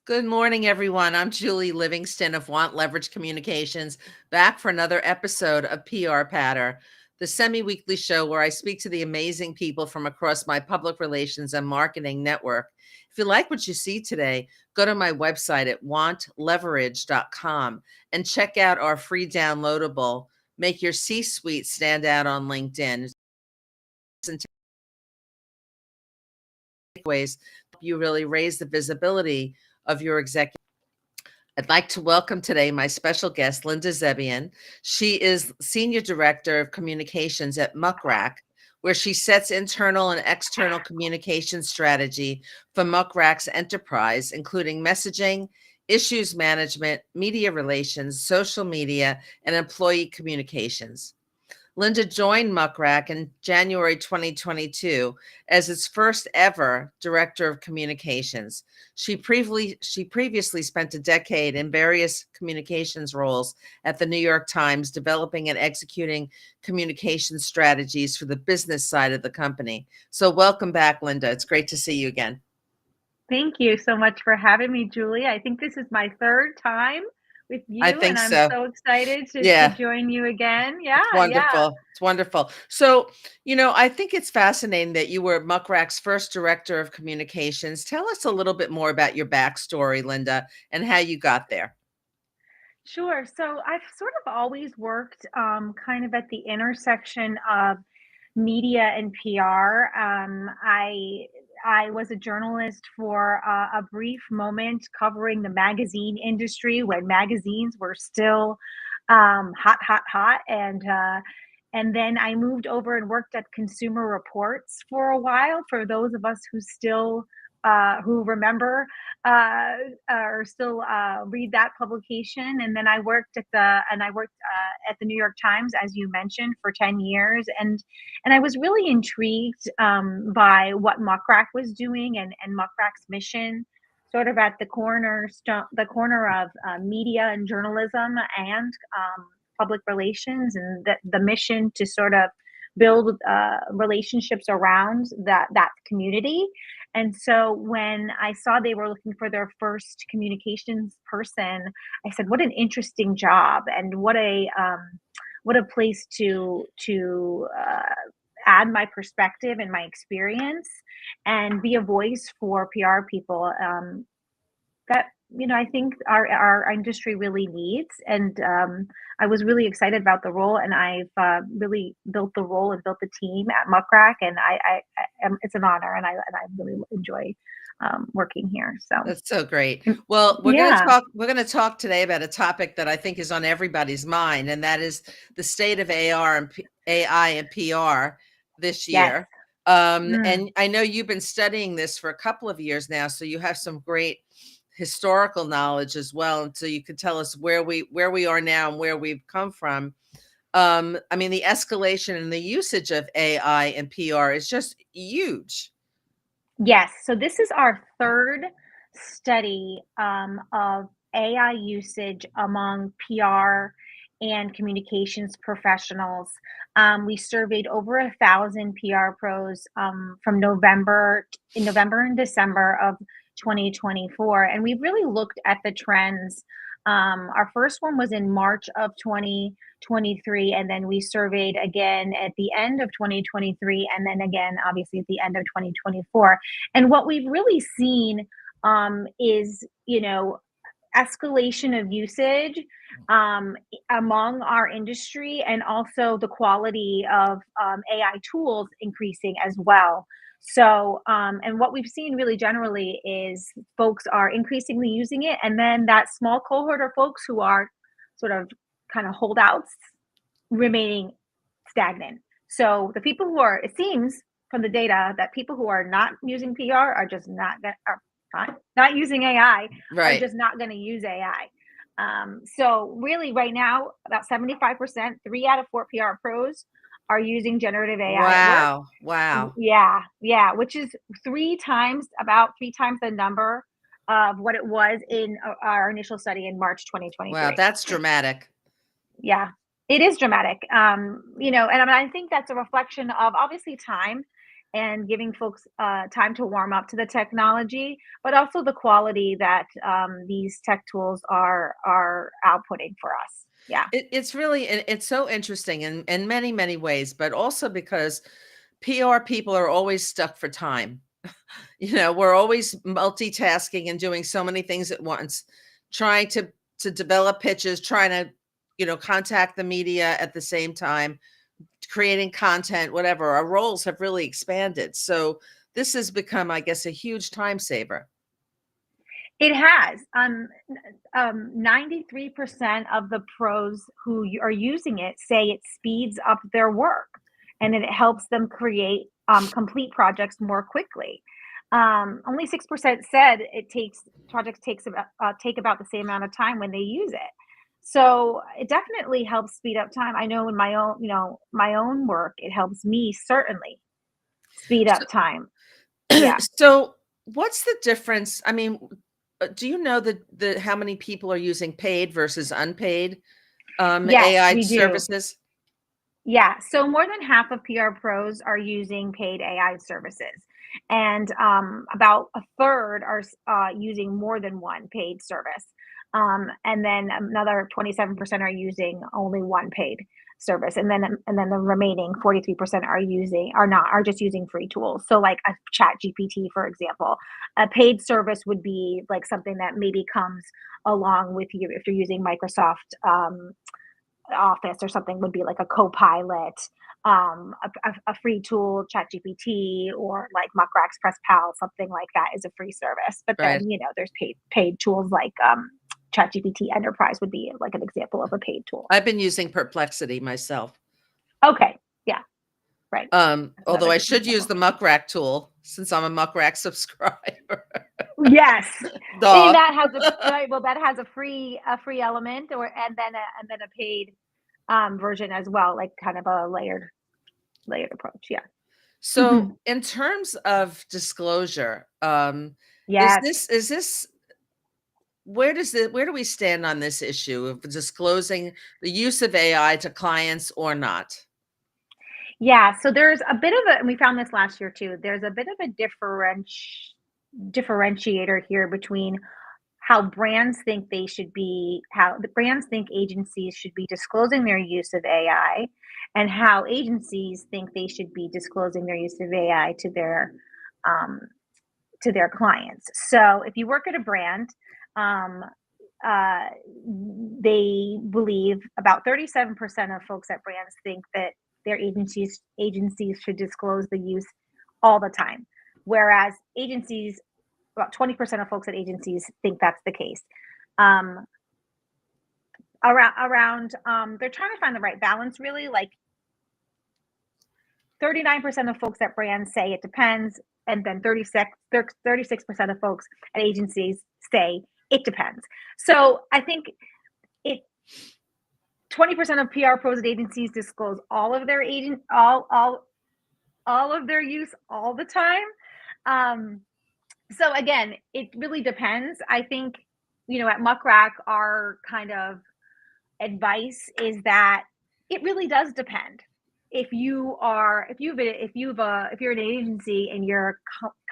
Good morning, everyone. I'm Julie Livingston of Want Leverage Communications, back for another episode of PR Patter, the semi-weekly show where I speak to the amazing people from across my public relations and marketing network. If you like what you see today, go to my website at wantleverage.com and check out our free downloadable, Make Your C-Suite Stand Out on LinkedIn. Ways you really raise the visibility of your executive. I'd like to welcome today my special guest, Linda Zebian. She is Senior Director of Communications at Muckrack, where she sets internal and external communication strategy for Muckrack's enterprise, including messaging, issues management, media relations, social media, and employee communications. Linda joined Muckrack in January 2022 as its first ever director of communications. She previously spent a decade in various communications roles at the New York Times, developing and executing communication strategies for the business side of the company. So welcome back, Linda. It's great to see you again. Thank you so much for having me, Julie. I think this is my third time with I you, think and I'm so. so excited to Yeah. join you again. Yeah, It's yeah. wonderful. It's wonderful. So, I think it's fascinating that you were Muckrack's first director of communications. Tell us a little bit more about your backstory, Linda, and how you got there. Sure. So I've sort of always worked kind of at the intersection of media and PR. I was a journalist for a brief moment covering the magazine industry when magazines were still hot, hot, hot, and then I moved over and worked at Consumer Reports for a while. For those of us who still who remember uh, or still read that publication, and then I worked at the New York Times, as you mentioned, for 10 years, and I was really intrigued by what Muckrack was doing and Muckrack's mission, sort of at the corner of media and journalism and public relations, and the mission to sort of build relationships around that community. And so when I saw they were looking for their first communications person, I said, "What an interesting job, and what a place to add my perspective and my experience, and be a voice for PR people that I think our industry really needs." And I was really excited about the role, and I've really built the role and built the team at Muckrack, and it's an honor, and I really enjoy working here. So That's so great. Well, yeah, we're going to talk today about a topic that I think is on everybody's mind, and that is the state of AI and PR this yes. year. Mm. And I know you've been studying this for a couple of years now, so you have some great historical knowledge as well, and so you could tell us where we are now and where we've come from. I mean, the escalation and the usage of AI and PR is just huge. Yes. So this is our third study of AI usage among PR and communications professionals. We surveyed over 1,000 PR pros in November and December of 2024, and we really looked at the trends. Our first one was in March of 2023, and then we surveyed again at the end of 2023, and then again, obviously, at the end of 2024. And what we've really seen is, escalation of usage among our industry, and also the quality of AI tools increasing as well. So, and what we've seen really generally is folks are increasingly using it, and then that small cohort of folks who are sort of kind of holdouts remaining stagnant. So the people who are, it seems from the data that people who are not using PR are just not using AI, are Right. just not going to use AI. So really, right now, about 75%, 3 out of 4 PR pros are using generative AI at work. Wow. Wow. Yeah, yeah, which is about 3 times the number of what it was in our initial study in March Wow, 2023. that's dramatic. Yeah, it is dramatic. And I mean, I think that's a reflection of obviously time. and giving folks time to warm up to the technology, but also the quality that these tech tools are outputting for us. Yeah. It's really, it's so interesting in many, many ways, but also because PR people are always stuck for time. We're always multitasking and doing so many things at once, trying to develop pitches, trying to, contact the media at the same time, creating content, whatever. Our roles have really expanded. So this has become, I guess, a huge time saver. It has. 93% of the pros who are using it say it speeds up their work and it helps them create complete projects more quickly. Only 6% said projects take about the same amount of time when they use it. So it definitely helps speed up time. I know in my own work, it helps me certainly speed So, up time. Yeah. so what's the difference? I mean, do you know the how many people are using paid versus unpaid Yes, AI we do. services? Yeah, so more than half of PR pros are using paid AI services, and about a third are using more than one paid service, and then another 27% are using only one paid service, and then the remaining 43% are just using free tools. So like a Chat GPT, for example, a paid service would be like something that maybe comes along with you if you're using Microsoft. Office or something would be like a Copilot, a free tool, ChatGPT, or like Muckra Express Pal, something like that is a free service. But Right. then there's paid tools like ChatGPT Enterprise would be like an example of a paid tool. I've been using Perplexity myself. Okay, yeah, right. That's Although another I good should use example. the Muck Rack tool since I'm a Muck Rack subscriber. Yes, and Duh. that has a right. Well, that has a free element, and then a paid version as well, like kind of a layered approach. Yeah. So in terms of disclosure, Yes. is this where do we stand on this issue of disclosing the use of AI to clients or not? Yeah, so there's a bit of a and we found this last year too. There's a bit of a differentiator here between how brands think how the brands think agencies should be disclosing their use of AI, and how agencies think they should be disclosing their use of AI um, to their clients. So if you work at a brand, um, uh, they believe about 37% of folks at brands think that their agencies should disclose the use all the time, whereas agencies about 20% of folks at agencies think that's the case. Um, they're trying to find the right balance, really. Like 39% of folks at brands say it depends, and then 36% of folks at agencies say it depends. So I think it 20% of PR pros at agencies disclose all of their agent all of their use all the time. Um, so again, it really depends. I think at Muckrack, our kind of advice is that it really does depend. If you're an agency and your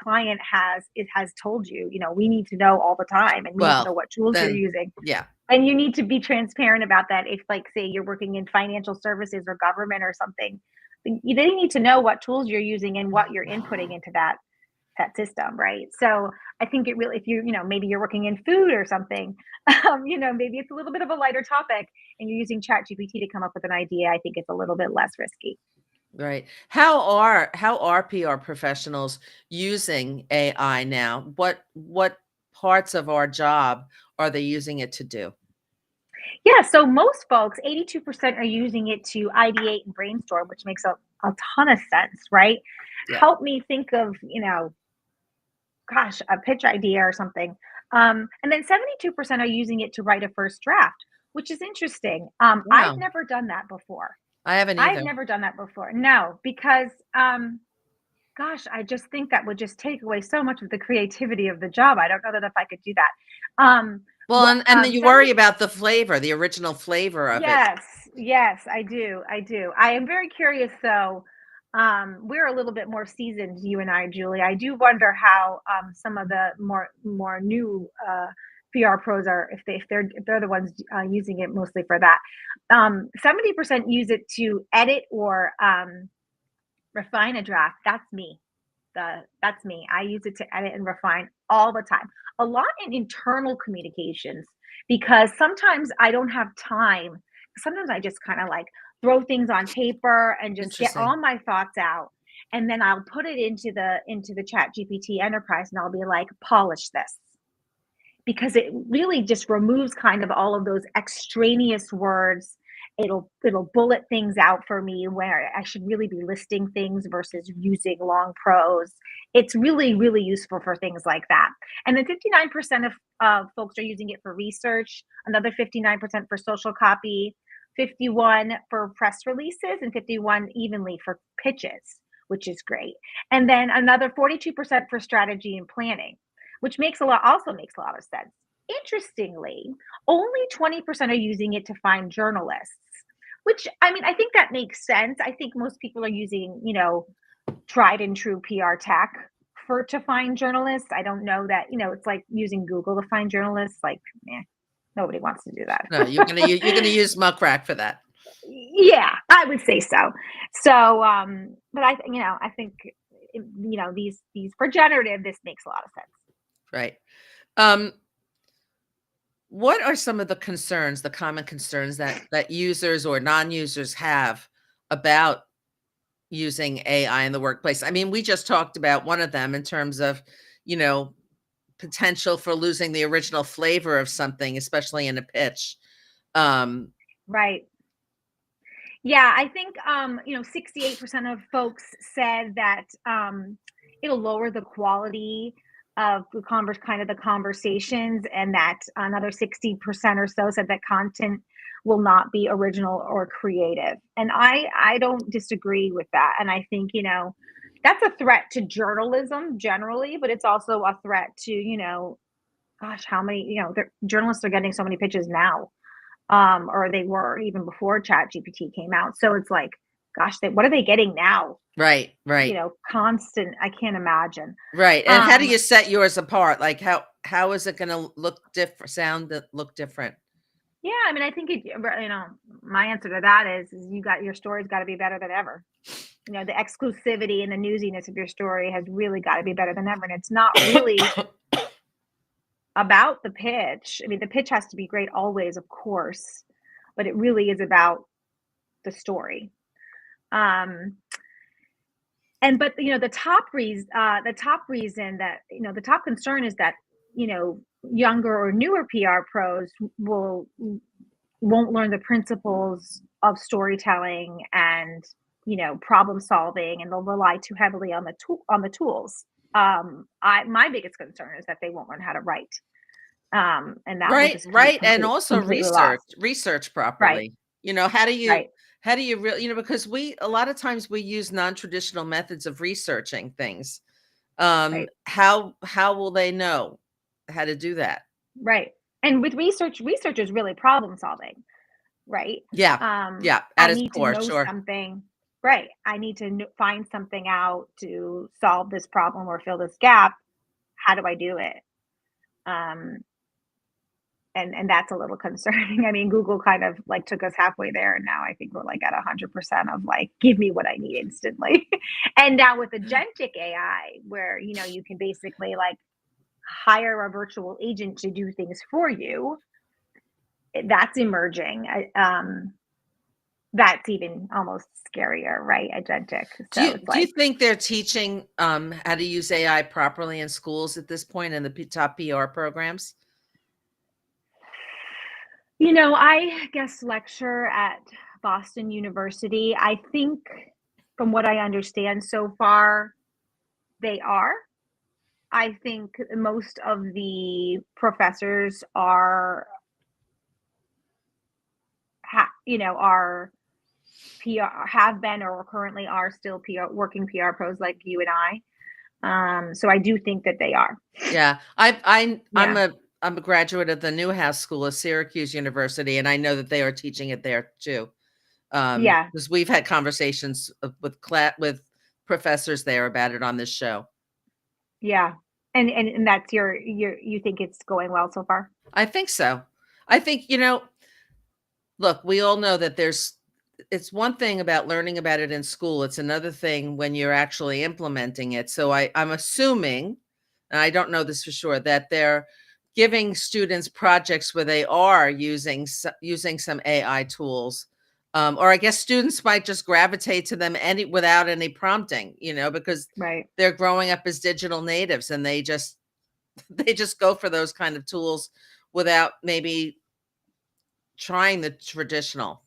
client has told you, we need to know all the time, and we need to know Well, what tools you're then, using, yeah, and you need to be transparent about that. If, like, say you're working in financial services or government or something, they need to know what tools you're using and what you're inputting into that system, right? So I think it really, if maybe you're working in food or something, maybe it's a little bit of a lighter topic and you're using Chat GPT to come up with an idea, I think it's a little bit less risky. right. How are PR professionals using AI now? What parts of our job are they using it to do? Yeah, so most folks, 82% are using it to ideate and brainstorm, which makes a ton of sense, right? Yeah. Help me think of, gosh, a pitch idea or something. And then 72% are using it to write a first draft, which is interesting. I've Wow. never done that before. I haven't I've either. never done that before. No, because gosh, I just think that would just take away so much of the creativity of the job. I don't know that if I could do that. Well, What and then you 70 worry about the flavor, the original flavor of it. Yes, yes, I do. I do. I am very curious though, we're a little bit more seasoned, you and I, Julie. I do wonder how some of the more new PR pros are, if they're the ones using it mostly for that. 70% use it to edit or refine a draft. That's me. That's me. I use it to edit and refine all the time. A lot in internal communications, because sometimes I don't have time. Sometimes I just kind of like throw things on paper and just get Interesting. all my thoughts out. And then I'll put it into the Chat GPT Enterprise and I'll be like, polish this. Because it really just removes kind of all of those extraneous words. It'll bullet things out for me where I should really be listing things versus using long prose. It's really, really useful for things like that. And then 59% of folks are using it for research, another 59% for social copy, 51 for press releases, and 51 evenly for pitches, which is great. And then another 42% for strategy and planning, which also makes a lot of sense. Interestingly, only 20% are using it to find journalists, which, I mean, I think that makes sense. I think most people are using, tried and true PR tech to find journalists. I don't know that, it's like using Google to find journalists. Like, nobody wants to do that. No, you're gonna use Muck Rack for that. Yeah, I would say so. So, but I think, these for generative, this makes a lot of sense. Right. What are some of the common concerns that users or non-users have about using AI in the workplace? I mean, we just talked about one of them in terms of, potential for losing the original flavor of something, especially in a pitch. Right. Yeah, I think 68% of folks said that it'll lower the quality of the conversations, and that another 60% or so said that content will not be original or creative. And I don't disagree with that. And I think, that's a threat to journalism generally, but it's also a threat to, gosh, how many, journalists are getting so many pitches now. Or they were even before Chat GPT came out. So it's like, gosh, what are they getting now? Right. Constant. I can't imagine. Right. And how do you set yours apart? Like how is it going to look look different? Yeah, I mean, I think my answer to that is your story's got to be better than ever. The exclusivity and the newsiness of your story has really got to be better than ever. And it's not really about the pitch. I mean, the pitch has to be great always, of course, but it really is about the story. But the top reason that the top concern is that younger or newer PR pros won't learn the principles of storytelling and problem solving, and they'll rely too heavily on the tools. My biggest concern is that they won't learn how to write. And that right. And also research properly. Right. How do you really, because a lot of times we use non-traditional methods of researching things. Right. How will they know how to do that? Right. And with research is really problem solving, right? Yeah. At its core, to know sure. something. Right. I need to find something out to solve this problem or fill this gap. How do I do it? And that's a little concerning. I mean, Google kind of like took us halfway there, and now I think we're like at 100% of like, give me what I need instantly. And now with agentic AI, where you can basically like hire a virtual agent to do things for you, that's emerging. That's even almost scarier, right? Agentic. So do you think they're teaching how to use AI properly in schools at this point in the top PR programs? I guess lecture at Boston University. I think from what I understand so far, they are. I think most of the professors are PR, have been or currently are still working PR pros like you and I. So I do think that they are. Yeah, I'm a graduate of the Newhouse School of Syracuse University, and I know that they are teaching it there too. Yeah. Because we've had conversations with professors there about it on this show. Yeah. And that's you think it's going well so far? I think so. I think, look, we all know that it's one thing about learning about it in school. It's another thing when you're actually implementing it. So I'm assuming, and I don't know this for sure, that they're giving students projects where they are using some AI tools. Or I guess students might just gravitate to them without any prompting, because Right. they're growing up as digital natives and they just they just go for those kind of tools without maybe trying the traditional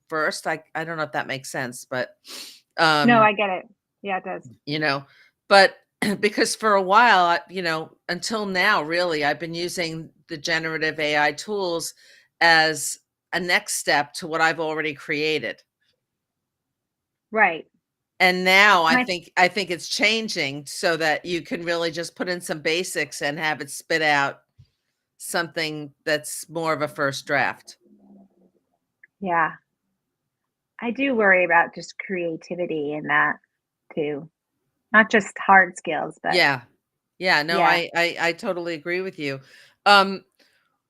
first. I don't know if that makes sense, but No, um I get it. Yeah, it does. you know but because for a while, until now, really, I've been using the generative AI tools as a next step to what I've already created. Right. And now I And I think I think it's changing so that you can really just put in some basics and have it spit out something that's more of a first draft. Yeah. I do worry about just creativity in that too. Not just hard skills, but Yeah. Yeah, no, yeah. I totally agree with you. Um,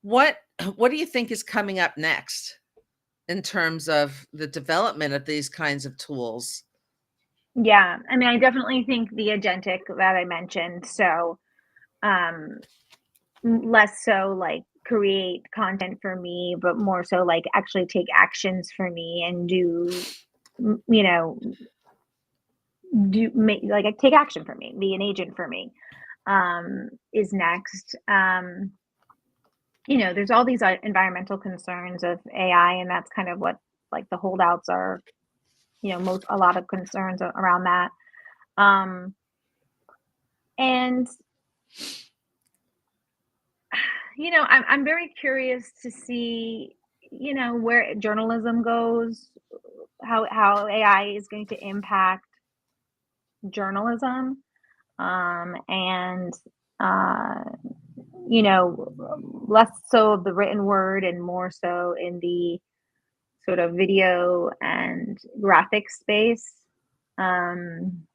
what what do you think is coming up next in terms of the development of these kinds of tools? Yeah. I mean, I definitely think the agentic that I mentioned. So, um, less so like create content for me, but more so like actually take actions for me and m- you know, like take action for me, be an agent for me, is next. There's all these environmental concerns of AI, and that's kind of what like the holdouts are, a lot of concerns around that. Um, and I'm very curious to see, where journalism goes, how AI is going to impact journalism, and uh, less so of the written word and more so in the sort of video and graphic space. Um,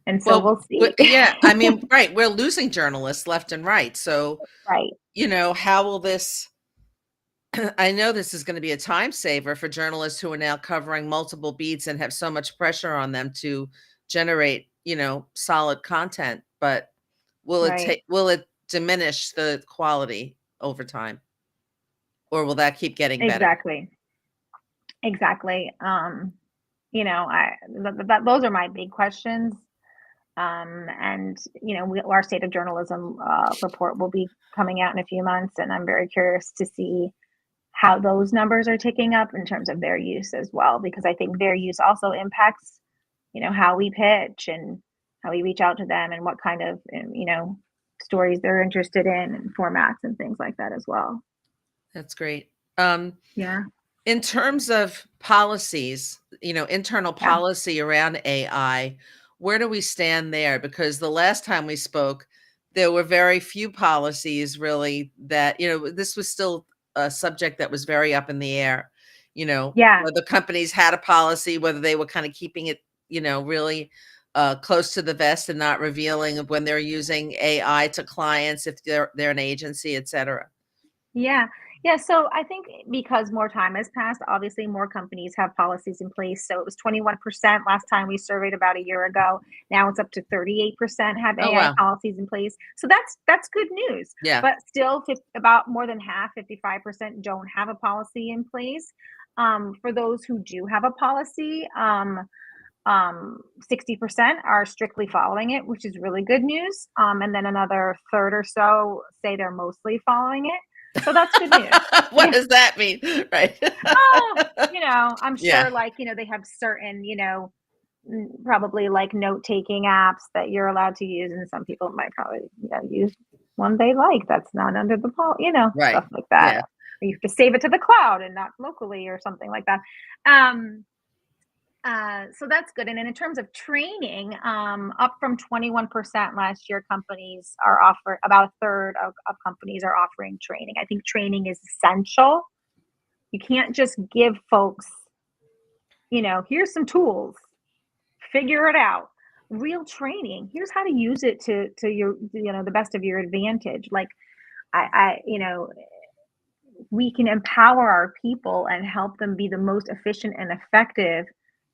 and so Well, we'll see. yeah, I mean, right, we're losing journalists left and right. So, Right. how will this I know this is going to be a time saver for journalists who are now covering multiple beats and have so much pressure on them to generate, solid content, but Right. will it diminish the quality over time, or will that keep getting better? Exactly. Exactly. Those are my big questions. And our state of journalism report will be coming out in a few months, and I'm very curious to see how those numbers are ticking up in terms of their use as well, because I think their use also impacts, how we pitch and how we reach out to them and what kind of, stories they're interested in and formats and things like that as well. That's great. Um, Yeah. in terms of policies, internal Yeah. policy around AI, where do we stand there? Because the last time we spoke, there were very few policies really that, this was still a subject that was very up in the air, Yeah. whether companies had a policy, whether they were kind of keeping it, really close to the vest and not revealing of when they're using AI to clients, if they're an agency, et cetera. Yeah. Yeah. So I think because more time has passed, obviously more companies have policies in place. So it was 21% last time we surveyed about a year ago. Now it's up to 38% have Oh, AI wow. policies in place. So that's good news. Yeah. But still, about more than half, 55%, don't have a policy in place. For those who do have a policy, 60% are strictly following it, which is really good news. And then another third or so say they're mostly following it. So that's good news. What does that mean? Right. Oh, I'm Yeah. sure like, they have certain, probably like note taking apps that you're allowed to use. And some people might probably, use one they like that's not under the Right. stuff like that. Yeah. Or you have to save it to the cloud and not locally or something like that. Um, so that's good. And then in terms of training, up from 21% last year, companies are offer about a third of companies are offering training. I think training is essential You can't just give folks, here's some tools, figure it out. Real training. Here's how to use it to your, the best of your advantage. Like we can empower our people and help them be the most efficient and effective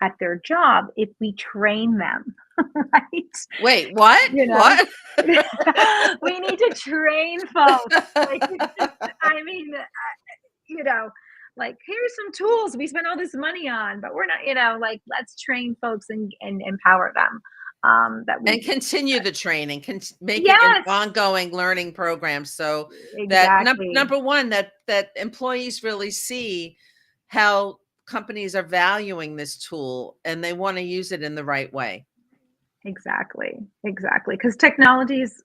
at their job if we train them, right? Wait, what? You know, What? we need to train folks. Like, I mean, like here's some tools we spend all this money on, but we're not, like let's train folks and empower them. That we And continue the training, make it an Yes, ongoing learning program so that exactly. number one, that employees really see how companies are valuing this tool and they want to use it in the right way. Exactly. Exactly. Because technology is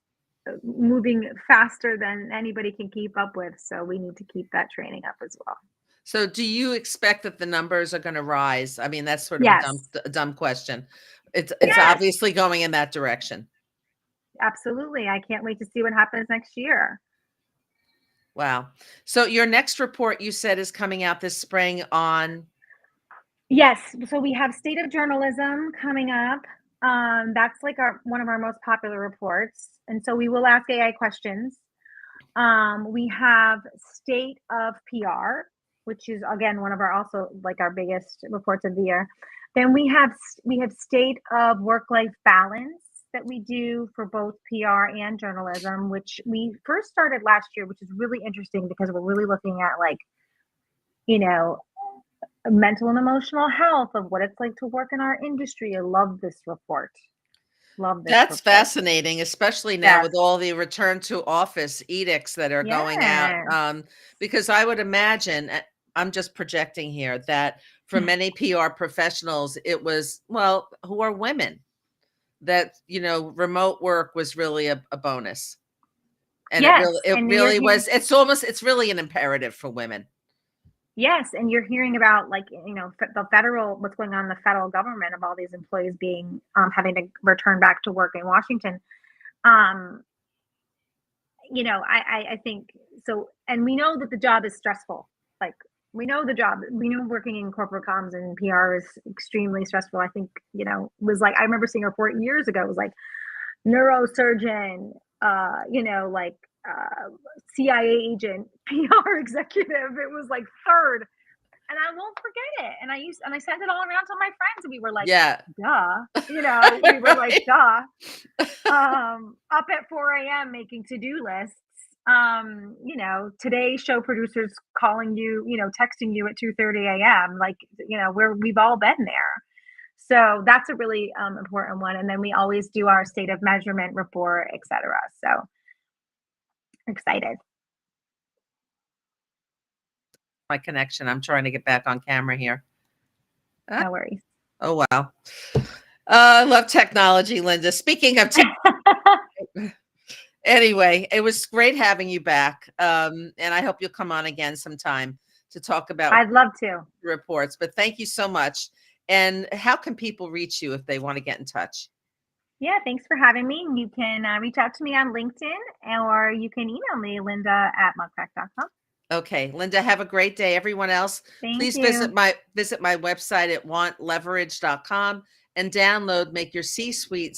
moving faster than anybody can keep up with. So we need to keep that training up as well. So do you expect that the numbers are going to rise? I mean, that's sort of Yes. a dumb question. It's Yes. obviously going in that direction. Absolutely. I can't wait to see what happens next year. Wow. So your next report you said is coming out this spring on. Yes. So we have State of Journalism coming up. That's like one of our most popular reports. And so we will ask AI questions. We have State of PR, which is again one of our also like our biggest reports of the year. Then we have State of Work-Life Balance that we do for both PR and journalism, which we first started last year, which is really interesting because we're really looking at like, you know, mental and emotional health of what it's like to work in our industry. I love this report. Love this That's report. fascinating, especially now Yes. with all the return to office edicts that are going out. Yes. Because I would imagine, I'm just projecting here, that for many PR professionals, it was, well, who are women, that, remote work was really a bonus. And Yes. it And really was, it's really an imperative for women. Yes, and you're hearing about like, the federal, what's going on in the federal government of all these employees being having to return back to work in Washington. Um, I think so, and we know that the job is stressful. Like we know working in corporate comms and PR is extremely stressful. I think, was like I remember seeing a report years ago, it was like neurosurgeon, like CIA agent, PR executive. It was like third. And I won't forget it. And I sent it all around to my friends and we were like, Yeah. duh. We were like, duh. Up at 4 a.m. making to-do lists. Today show producers calling you, texting you at 2:30 a.m. Like, we've all been there. So that's a really important one. And then we always do our state of measurement report, et cetera. So excited. My connection. I'm trying to get back on camera here. No worries. Oh, wow. I love technology, Linda. Speaking of anyway, it was great having you back. And I hope you'll come on again sometime to talk about I'd love to. reports. But thank you so much. And how can people reach you if they want to get in touch? Yeah, thanks for having me. You can reach out to me on LinkedIn or you can email me, linda@muckrack.com. Okay, Linda, have a great day. Everyone else, Thank please you. visit my website at wantleverage.com and download Make Your C-Suite